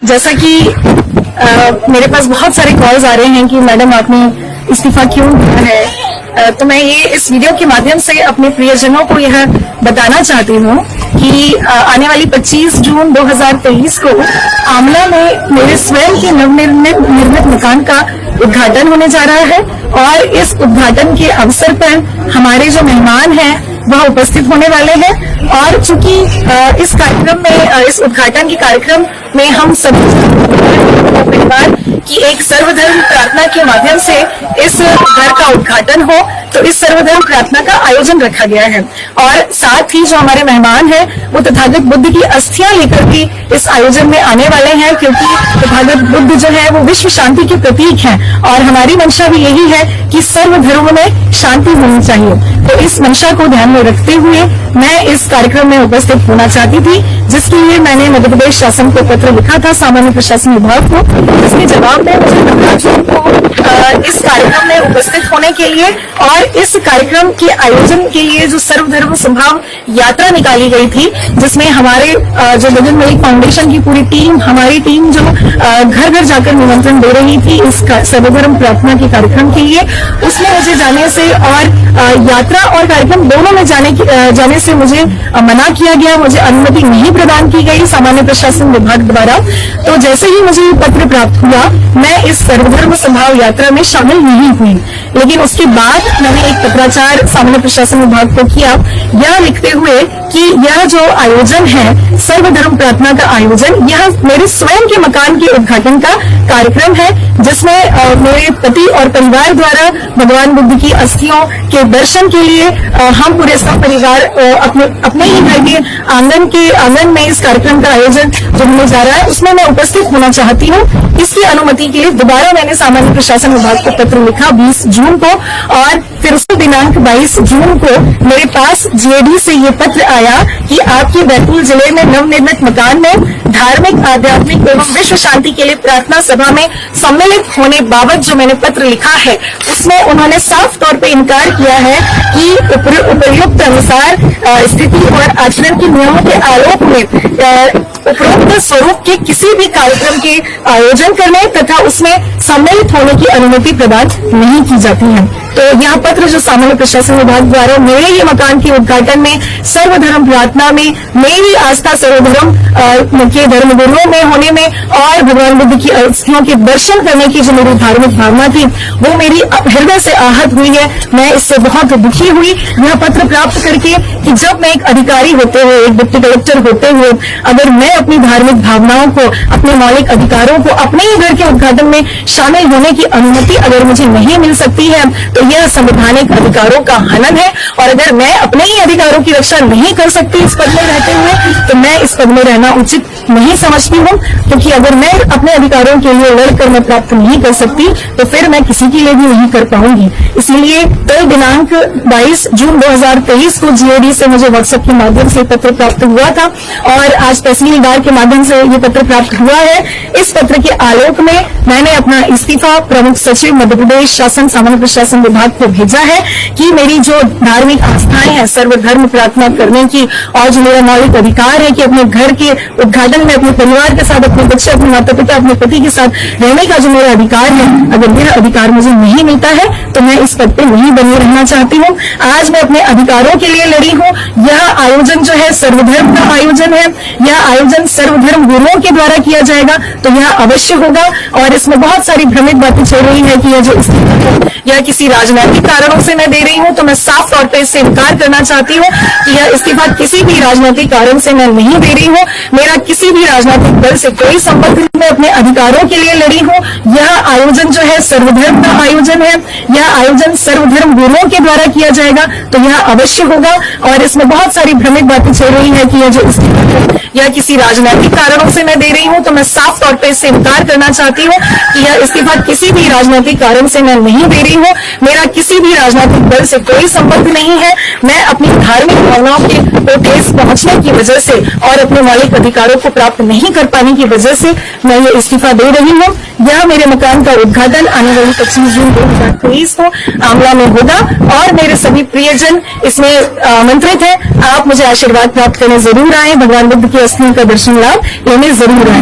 जैसा कि मेरे पास बहुत सारे कॉल्स आ रहे हैं कि मैडम आपने इस्तीफा क्यों दिया है, तो मैं ये इस वीडियो के माध्यम से अपने प्रियजनों को यह बताना चाहती हूँ कि आने वाली 25 जून 2023 को आमला में मेरे स्वयं के नवनिर्मित मकान का उद्घाटन होने जा रहा है और इस उद्घाटन के अवसर पर हमारे जो मेहमान हैं वह उपस्थित होने वाले हैं। और चूंकि इस कार्यक्रम में इस उद्घाटन के कार्यक्रम में हम सभी परिवार की एक सर्वधर्म प्रार्थना के माध्यम से इस घर का उद्घाटन हो, तो इस सर्वधर्म प्रार्थना का आयोजन रखा गया है। और साथ ही जो हमारे मेहमान हैं वो तथागत बुद्ध की अस्थियां लेकर भी इस आयोजन में आने वाले हैं, क्योंकि तथागत बुद्ध जो है वो विश्व शांति के प्रतीक हैं और हमारी मंशा भी यही है कि सर्वधर्म में शांति होनी चाहिए। तो इस मंशा को ध्यान में रखते हुए मैं इस कार्यक्रम में उपस्थित होना चाहती थी, जिसके लिए मैंने मध्य प्रदेश शासन को पत्र लिखा था, सामान्य प्रशासन विभाग को, जिसके जवाब में मुझे 15 जून को इस कार्यक्रम में उपस्थित होने के लिए और इस कार्यक्रम के आयोजन के लिए जो सर्वधर्म संभाव यात्रा निकाली गई थी, जिसमें हमारे जो गगन मलिक फाउंडेशन की पूरी टीम, हमारी टीम जो घर घर जाकर निमंत्रण दे रही थी इस सर्वधर्म प्रार्थना के कार्यक्रम के लिए, उसमें मुझे जाने से और यात्रा और कार्यक्रम दोनों में जाने से मुझे मना किया गया, मुझे अनुमति नहीं प्रदान की गई सामान्य प्रशासन विभाग द्वारा। तो जैसे ही मुझे ये पत्र प्राप्त हुआ, मैं इस सर्वधर्म संभाव यात्रा में शामिल नहीं हुई, लेकिन उसके बाद मैंने एक पत्राचार सामान्य प्रशासन विभाग को किया, यह लिखते हुए कि यह जो आयोजन है सर्वधर्म प्रार्थना का आयोजन, यह मेरे स्वयं के मकान के उद्घाटन का कार्यक्रम है, जिसमें मेरे पति और परिवार द्वारा भगवान बुद्ध की अस्थियों के दर्शन के लिए हम पूरे सब परिवार अपने ही घर के आंगन में इस कार्यक्रम का आयोजन जो होने जा रहा है उसमें मैं उपस्थित होना चाहती हूँ। इसकी अनुमति के लिए दोबारा मैंने सामान्य प्रशासन विभाग को पत्र लिखा 20 जून को, और फिर उसी दिनांक 22 जून को मेरे पास जीएडी से ये पत्र आया कि आपके बैतूल जिले में नवनिर्मित मकान में धार्मिक, आध्यात्मिक एवं विश्व शांति के लिए प्रार्थना सभा में सम्मिलित होने बाबत जो मैंने पत्र लिखा है, उसमें उन्होंने साफ तौर पे इनकार किया है कि उपर्युक्त अनुसार स्थिति और आचरण के नियमों के आलोक में उपरोक्त स्वरूप के किसी भी कार्यक्रम के आयोजन करने तथा उसमें सम्मिलित होने की अनुमति प्रदान नहीं की जाती है। तो यह पत्र जो सामान्य प्रशासन विभाग द्वारा मेरे ही मकान के उद्घाटन में सर्वधर्म प्रार्थना में मेरी आस्था सर्वधर्म के धर्मगुरुओं में होने में और भगवान बुद्ध की अस्थियों के दर्शन करने की जो मेरी धार्मिक भावना थी वो मेरी हृदय से आहत हुई है। मैं इससे बहुत दुखी हुई यह पत्र प्राप्त करके कि जब मैं एक अधिकारी होते हुए, एक डिप्टी कलेक्टर होते हुए, अगर मैं अपनी धार्मिक भावनाओं को, अपने मौलिक अधिकारों को, अपने ही घर के उद्घाटन में शामिल होने की अनुमति अगर मुझे नहीं मिल सकती है तो यह संवैधानिक अधिकारों का हनन है। और अगर मैं अपने ही अधिकारों की रक्षा नहीं कर सकती इस पद में रहते हुए, तो मैं इस पद में रहना उचित नहीं समझती हूँ, क्योंकि अगर मैं अपने अधिकारों के लिए लड़कर मैं प्राप्त नहीं कर सकती तो फिर मैं किसी के लिए भी नहीं कर पाऊंगी। इसलिए कल दिनांक 22 जून 2023 को जीओडी से मुझे व्हाट्सएप के माध्यम से पत्र प्राप्त हुआ था और आज तहसीलदार के माध्यम से ये पत्र प्राप्त हुआ है। इस पत्र के आलोक में मैंने अपना इस्तीफा प्रमुख सचिव मध्य प्रदेश शासन सामान्य प्रशासन विभाग को भेजा है कि मेरी जो धार्मिक आस्थाएं हैं सर्वधर्म प्रार्थना करने की और जो मेरा मौलिक अधिकार है कि अपने घर के उद्घाटन में अपने परिवार के साथ, अपने बच्चे, अपने माता पिता, अपने पति के साथ रहने का जो मेरा अधिकार है, अगर यह अधिकार मुझे नहीं मिलता है तो मैं इस पद पे नहीं बनी रहना चाहती हूँ। आज मैं अपने अधिकारों के लिए लड़ी हूँ। यह आयोजन जो है सर्वधर्म का आयोजन है, यह आयोजन सर्वधर्म गुरुओं के द्वारा किया जाएगा तो यह अवश्य होगा। और इसमें बहुत सारी भ्रमित बातें चल रही है कि यह जो इस्तीफा या किसी राजनीतिक कारणों से मैं दे रही हूँ, तो मैं साफ तौर पे इससे इनकार करना चाहती हूँ कि यह इस्तीफा किसी भी राजनीतिक कारण से मैं नहीं दे रही हूँ। मेरा किसी भी राजनीतिक दल से कोई संबंध नहीं, मैं अपने अधिकारों के लिए लड़ी हूँ। यह आयोजन जो है सर्वधर्म का आयोजन है, यह आयोजन सर्वधर्म गुरुओं के द्वारा किया जाएगा तो यह अवश्य होगा। और इसमें बहुत सारी भ्रमित बातें चल रही है कि यह जो इस्तीफा या किसी राजनीतिक कारणों से मैं दे रही हूँ, तो मैं साफ तौर पे इससे इनकार करना चाहती हूँ कि यह इस्तीफा किसी भी राजनीतिक कारण से मैं नहीं दे रही हूँ। मेरा किसी भी राजनीतिक दल से कोई संबंध नहीं है। मैं अपनी धार्मिक भावनाओं को ठेस पहुंचने की वजह से और अपने मौलिक अधिकारों को प्राप्त नहीं कर पाने की वजह से मैं ये इस्तीफा दे रही हूँ। यह मेरे मकान का उद्घाटन आने वाली 25 जून 2023 को आमला में होगा और मेरे सभी प्रियजन इसमें आमंत्रित हैं। आप मुझे आशीर्वाद प्राप्त करने जरूर आए, भगवान बुद्ध की अस्थियों का दर्शन लाभ लेने जरूर आए।